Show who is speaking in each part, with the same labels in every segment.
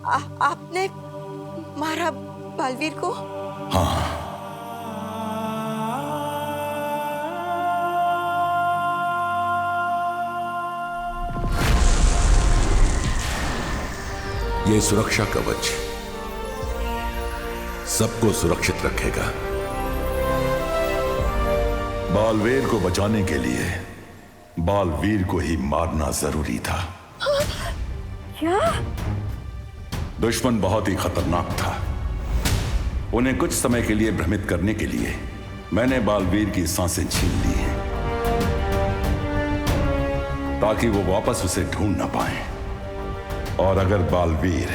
Speaker 1: आपने मारा बालवीर को?
Speaker 2: हाँ, ये सुरक्षा कवच सबको सुरक्षित रखेगा। बालवीर को बचाने के लिए बालवीर को ही मारना जरूरी था।
Speaker 1: क्या?
Speaker 2: दुश्मन बहुत ही खतरनाक था। उन्हें कुछ समय के लिए भ्रमित करने के लिए मैंने बालवीर की सांसें छीन ली हैं, ताकि वो वापस उसे ढूंढ ना पाए। और अगर बालवीर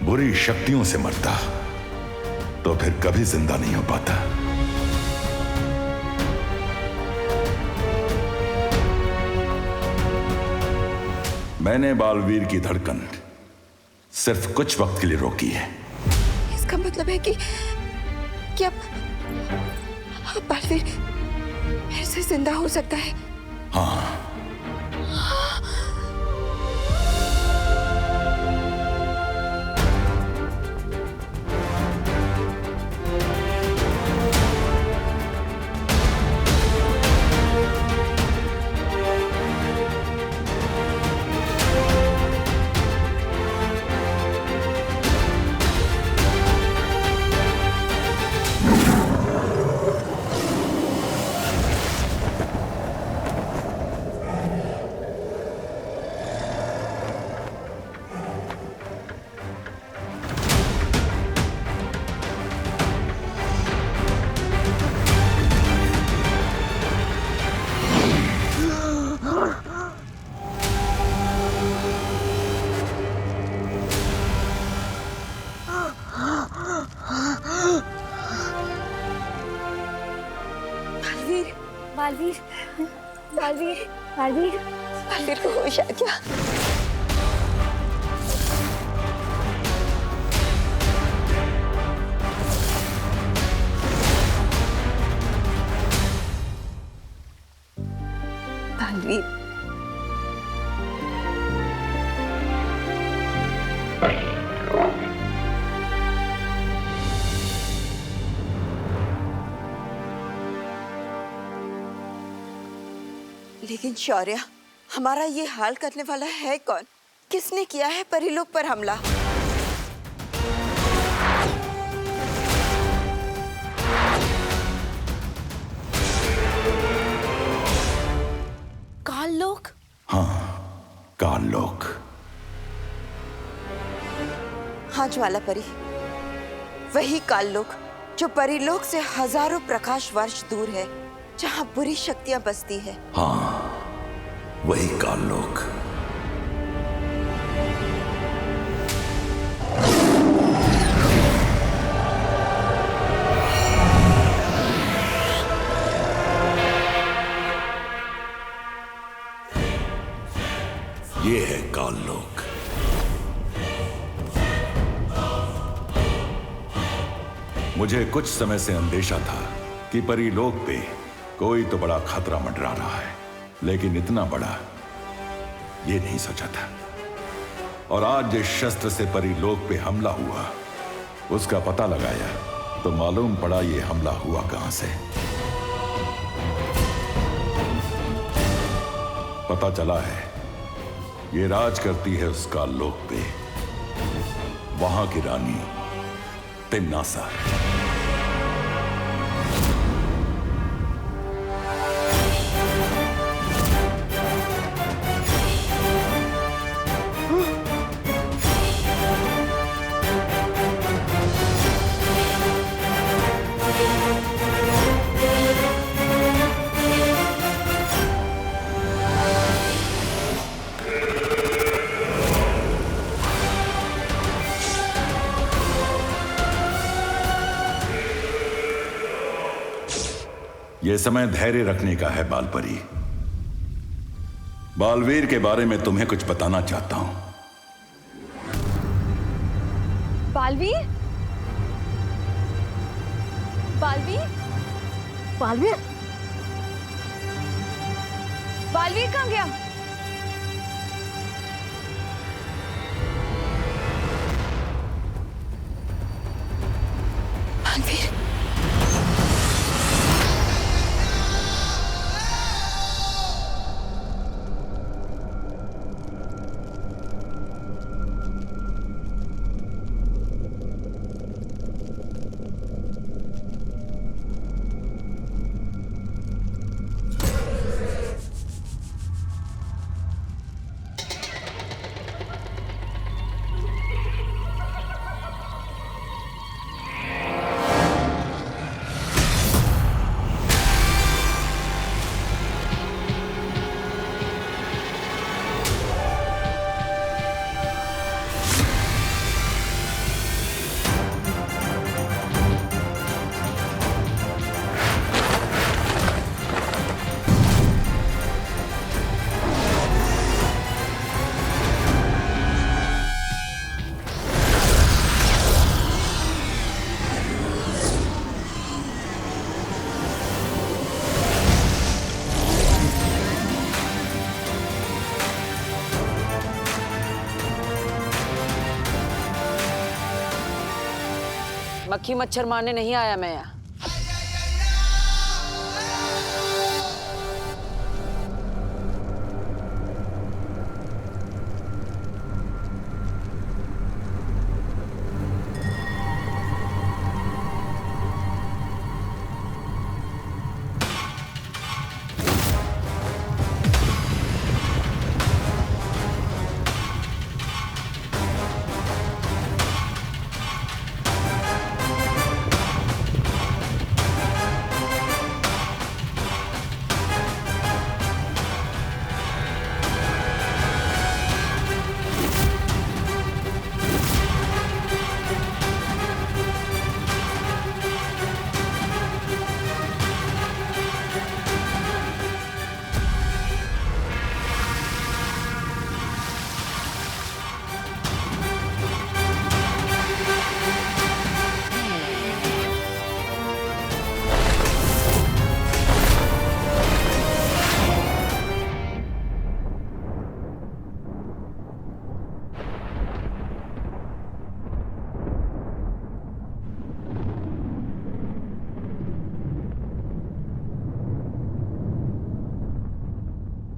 Speaker 2: बुरी शक्तियों से मरता तो फिर कभी जिंदा नहीं हो पाता। मैंने बालवीर की धड़कन सिर्फ कुछ वक्त के लिए रोकी है।
Speaker 1: इसका मतलब है कि अब बालवीर फिर से जिंदा हो सकता है?
Speaker 2: हाँ,
Speaker 1: बालवीर
Speaker 3: बालवीर बालवीर
Speaker 1: बालवीर को होश आ गया। बालवीर लेकिन शौर्य, हमारा ये हाल करने वाला है कौन? किसने किया है परीलोक पर हमला? काललोक?
Speaker 2: हाँ, काललोक।
Speaker 1: हाँ ज्वालापरी, वही काललोक जो परीलोक से हजारों प्रकाश वर्ष दूर है, जहाँ बुरी शक्तियां बसती है।
Speaker 2: हाँ, वही काललोक। ये है काललोक। मुझे कुछ समय से अंदेशा था कि परीलोक पे कोई तो बड़ा खतरा मंडरा रहा है, लेकिन इतना बड़ा ये नहीं सोचा था। और आज जिस शस्त्र से परीलोक पे हमला हुआ, उसका पता लगाया तो मालूम पड़ा ये हमला हुआ कहां से। पता चला है ये राज करती है उस काललोक पे वहां की रानी तिम्नासा। यह समय धैर्य रखने का है बालपरी। बालवीर के बारे में तुम्हें कुछ बताना चाहता हूं।
Speaker 3: बालवीर बालवीर बालवीर बालवीर कहाँ गया?
Speaker 4: मक्खी मच्छर मारने नहीं आया मैं यहाँ।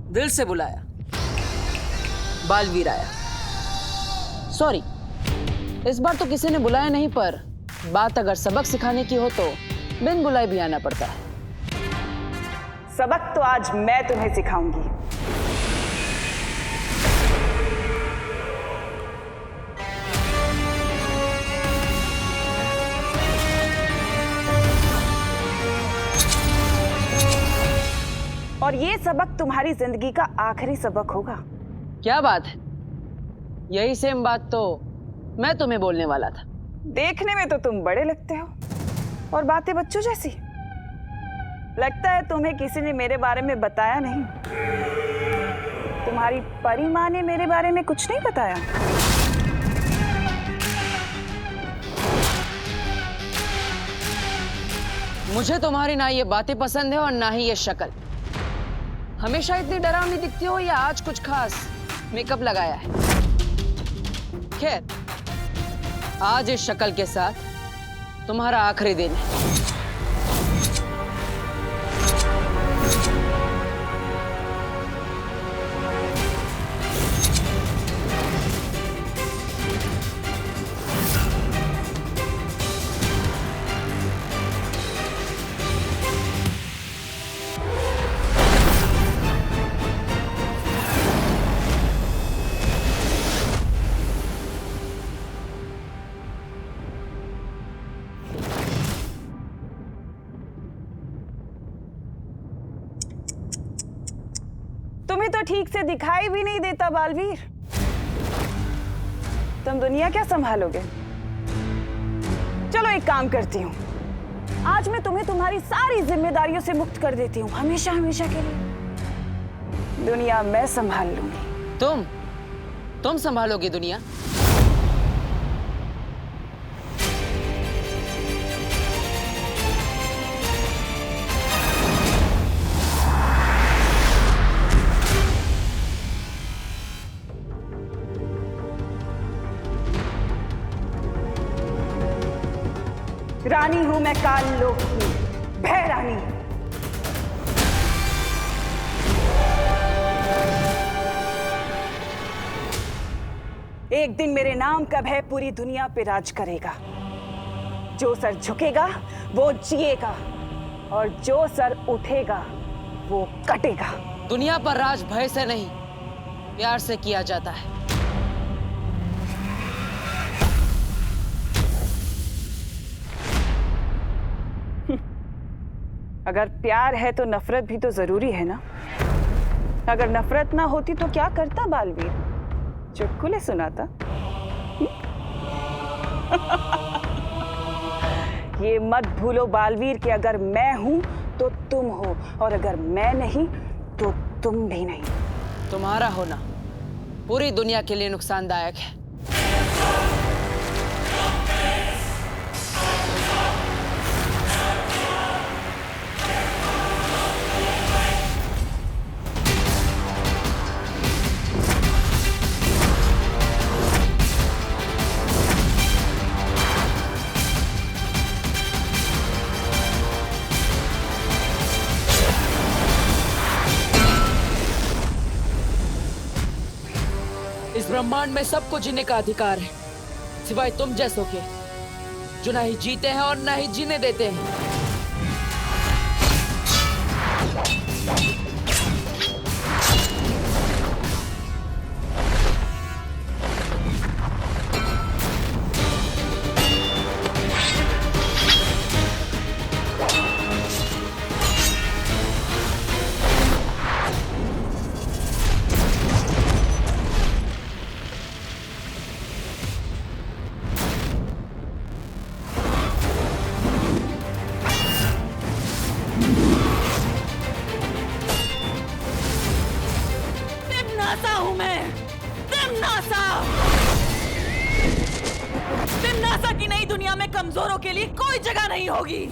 Speaker 4: दिल से बुलाया, बालवीर आया। सॉरी, इस बार तो किसी ने बुलाया नहीं, पर बात अगर सबक सिखाने की हो तो बिन बुलाए भी आना पड़ता है।
Speaker 5: सबक तो आज मैं तुम्हें सिखाऊंगी। और ये सबक तुम्हारी जिंदगी का आखिरी सबक होगा।
Speaker 4: क्या बात है, यही सेम बात तो मैं तुम्हें बोलने वाला था।
Speaker 5: देखने में तो तुम बड़े लगते हो और बातें बच्चों जैसी। लगता है तुम्हें किसी ने मेरे बारे में बताया नहीं। तुम्हारी परी माँ ने मेरे बारे में कुछ नहीं बताया।
Speaker 4: मुझे तुम्हारी ना ये बातें पसंद है और ना ही ये शक्ल। हमेशा इतनी डरावनी दिखती हो या आज कुछ खास मेकअप लगाया है? खैर, आज इस शक्ल के साथ तुम्हारा आखिरी दिन है।
Speaker 5: तुम्हें तो ठीक से दिखाई भी नहीं देता बालवीर। तुम दुनिया क्या संभालोगे? चलो एक काम करती हूँ, आज मैं तुम्हें तुम्हारी सारी जिम्मेदारियों से मुक्त कर देती हूँ, हमेशा हमेशा के लिए। दुनिया मैं संभाल लूंगी।
Speaker 4: तुम संभालोगी दुनिया?
Speaker 5: रानी हूं मैं काल लोक की, भय रानी। एक दिन मेरे नाम का भय पूरी दुनिया पे राज करेगा। जो सर झुकेगा वो जिएगा और जो सर उठेगा वो कटेगा।
Speaker 4: दुनिया पर राज भय से नहीं, प्यार से किया जाता है।
Speaker 5: अगर प्यार है तो नफरत भी तो जरूरी है ना। अगर नफरत ना होती तो क्या करता बालवीर? चुटकुले सुनाता। ये मत भूलो बालवीर कि अगर मैं हूं तो तुम हो और अगर मैं नहीं तो तुम भी नहीं।
Speaker 4: तुम्हारा होना पूरी दुनिया के लिए नुकसानदायक है। इस ब्रह्मांड में सबको जीने का अधिकार है, सिवाय तुम जैसों के, जो ना ही जीते हैं और ना ही जीने देते हैं।
Speaker 6: तिमनासा हूं मैं, तिमनासा। तिमनासा की नई दुनिया में कमजोरों के लिए कोई जगह नहीं होगी।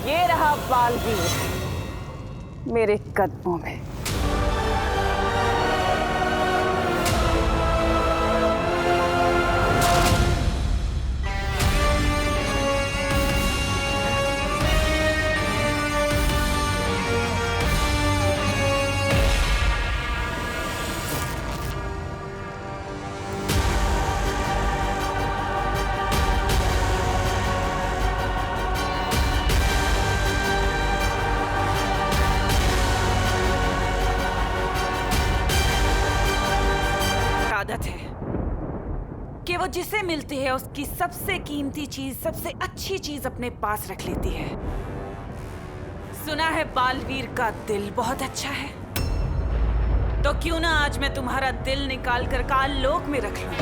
Speaker 6: ये रहा बालवीर मेरे कदमों में। आदत है कि वो जिसे मिलती है उसकी सबसे कीमती चीज, सबसे अच्छी चीज अपने पास रख लेती है। सुना है बालवीर का दिल बहुत अच्छा है, तो क्यों ना आज मैं तुम्हारा दिल निकाल कर काल लोक में रख लूं।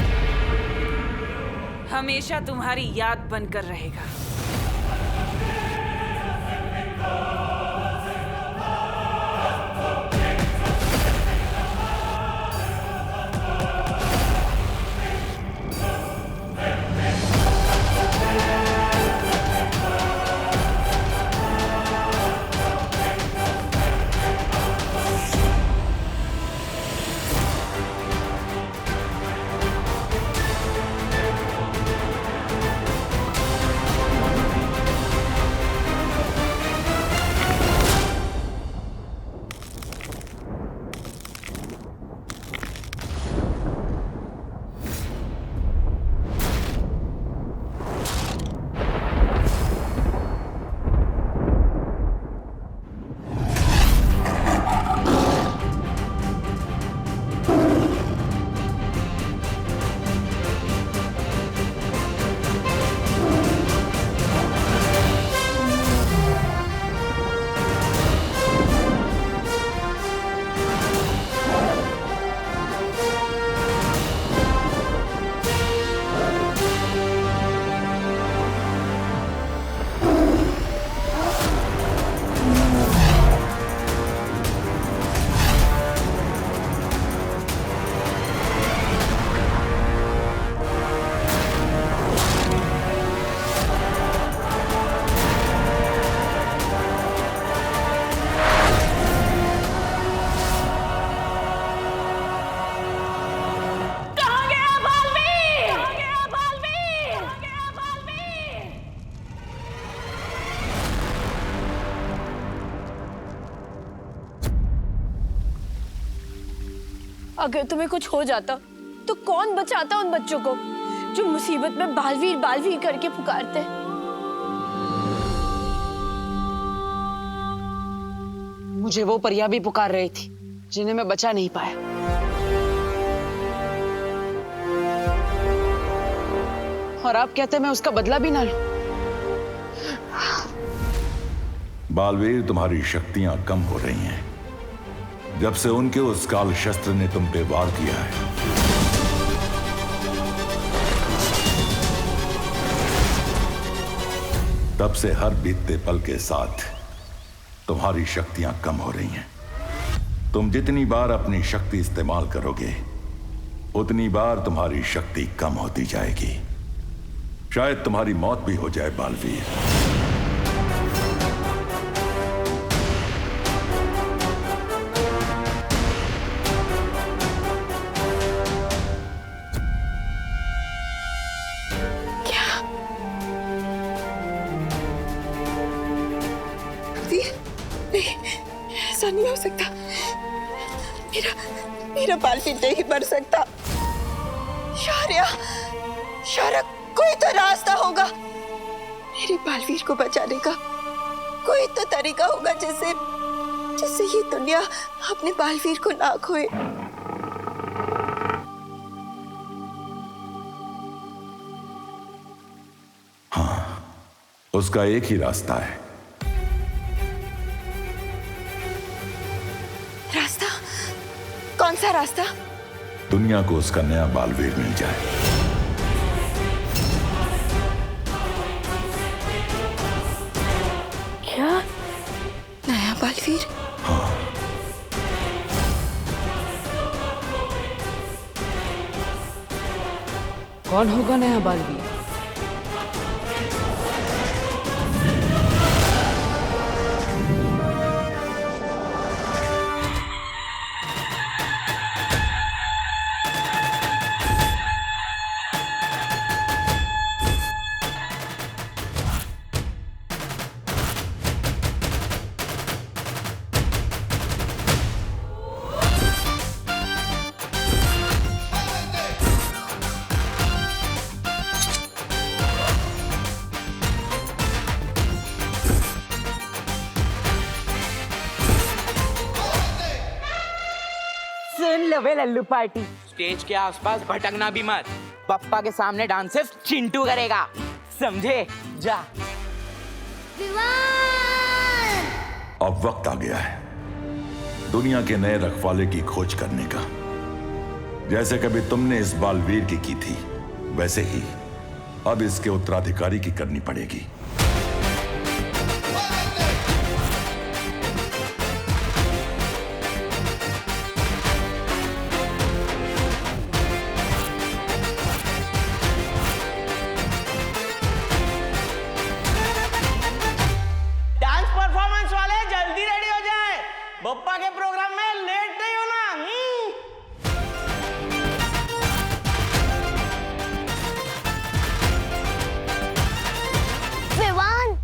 Speaker 6: हमेशा तुम्हारी याद बनकर रहेगा।
Speaker 3: अगर तुम्हें कुछ हो जाता तो कौन बचाता उन बच्चों को जो मुसीबत में बालवीर बालवीर करके पुकारते?
Speaker 4: मुझे वो परियां भी पुकार रही थी जिन्हें मैं बचा नहीं पाया। और आप कहते मैं उसका बदला भी ना लूं?
Speaker 2: बालवीर, तुम्हारी शक्तियां कम हो रही हैं जब से उनके उस काल शस्त्र ने तुम पे वार किया है। तब से हर बीतते पल के साथ तुम्हारी शक्तियां कम हो रही हैं। तुम जितनी बार अपनी शक्ति इस्तेमाल करोगे उतनी बार तुम्हारी शक्ति कम होती जाएगी। शायद तुम्हारी मौत भी हो जाए बालवीर।
Speaker 1: ऐसा नहीं हो सकता। मेरा बालवीर नहीं मर सकता। शौर्य, कोई तो रास्ता होगा मेरे बालवीर को बचाने का। कोई तो तरीका होगा जिससे ये दुनिया अपने बालवीर को ना खोए।
Speaker 2: हाँ, उसका एक ही रास्ता है।
Speaker 1: रास्ता? कौन सा रास्ता?
Speaker 2: दुनिया को उसका नया बालवीर मिल जाए।
Speaker 1: क्या? नया बालवीर?
Speaker 2: हाँ।
Speaker 4: कौन होगा नया बालवीर?
Speaker 7: सुन लो बे लल्लू पार्टी, स्टेज के आसपास भटकना भी मत। पप्पा के सामने डांस सिर्फ चिंटू करेगा, समझे? जा।
Speaker 2: अब वक्त आ गया है दुनिया के नए रखवाले की खोज करने का। जैसे कभी तुमने इस बालवीर की थी वैसे ही अब इसके उत्तराधिकारी की करनी पड़ेगी।
Speaker 7: डांस परफॉर्मेंस वाले जल्दी रेडी हो जाए, बप्पा के प्रोग्राम में लेट नहीं होना।
Speaker 8: विवान,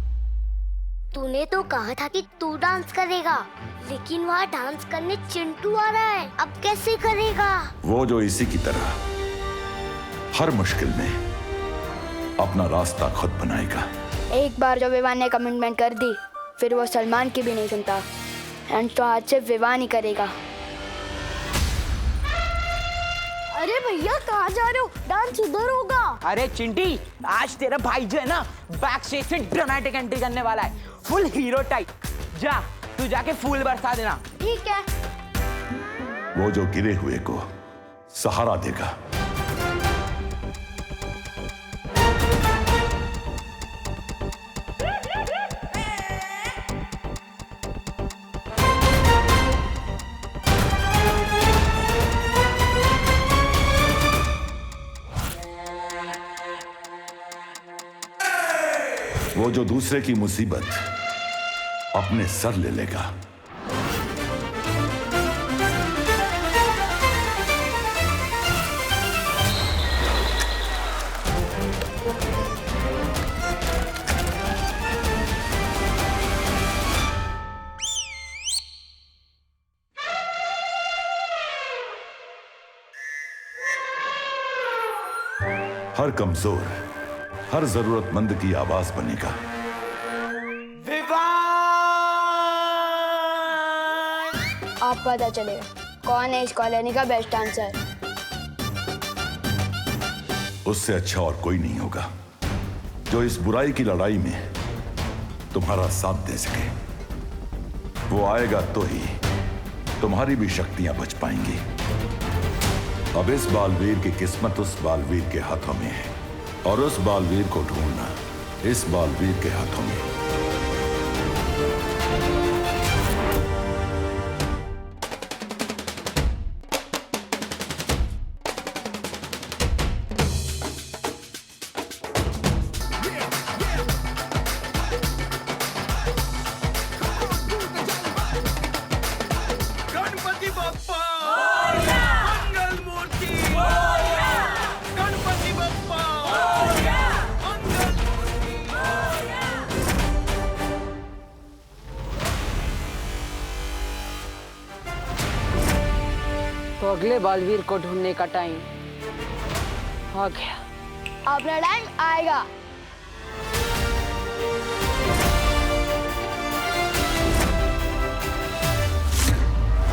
Speaker 8: तूने तो कहा था कि तू डांस करेगा, लेकिन वहाँ डांस करने चिंटू आ रहा है, अब कैसे करेगा?
Speaker 2: वो जो इसी की तरह हर मुश्किल में अपना रास्ता खुद बनाएगा।
Speaker 3: एक बार जो विवान ने कमिटमेंट कर दी फिर वो सलमान की भी नहीं सुनता। एंड तो आज से विवान ही करेगा। अरे भैया कहाँ जा रहे हो? डांस उधर होगा।
Speaker 7: अरे चिंटी, आज तेरा भाई जो है ना बैक स्टेज से ड्रामेटिक एंट्री करने वाला है, फुल हीरो टाइप। जा, तू जाके फूल बरसा देना।
Speaker 3: ठीक है।
Speaker 2: वो जो गिरे हुए को सहारा देगा। वो जो दूसरे की मुसीबत अपने सर ले लेगा। हर कमजोर, हर जरूरतमंद की आवाज बनेगा।
Speaker 3: आप पता चलेगा कौन है इस कॉलोनी का बेस्ट आंसर।
Speaker 2: उससे अच्छा और कोई नहीं होगा जो इस बुराई की लड़ाई में तुम्हारा साथ दे सके। वो आएगा तो ही तुम्हारी भी शक्तियां बच पाएंगी। अब इस बालवीर की किस्मत उस बालवीर के हाथों में है और उस बालवीर को ढूंढना इस बालवीर के हाथों में।
Speaker 4: तो अगले बालवीर को ढूंढने का टाइम आ गया।
Speaker 3: अपना टाइम आएगा।